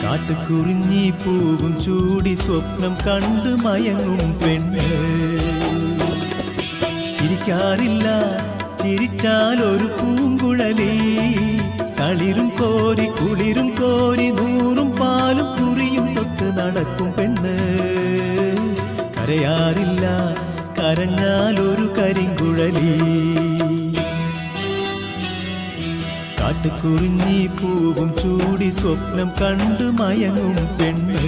കാട്ടുകുറിഞ്ഞി പൂവും ചൂടി സ്വപ്നം കണ്ടു മയങ്ങും പെണ്ണ്. ചിരിക്കാറില്ല ചിരിച്ചാൽ ഒരു പൂങ്കുഴലി, കളിരും കോരി കുളിരും കോരി നൂറും പാലും കുറിയും തൊട്ട് നടക്കും പെണ്ണ്. കരയാറില്ല കരഞ്ഞാൽ ഒരു കരിങ്കുഴലി. കാട്ടുകുറിഞ്ഞി പൂവും ചൂടി സ്വപ്നം കണ്ടു മയങ്ങും പെണ്ണ്.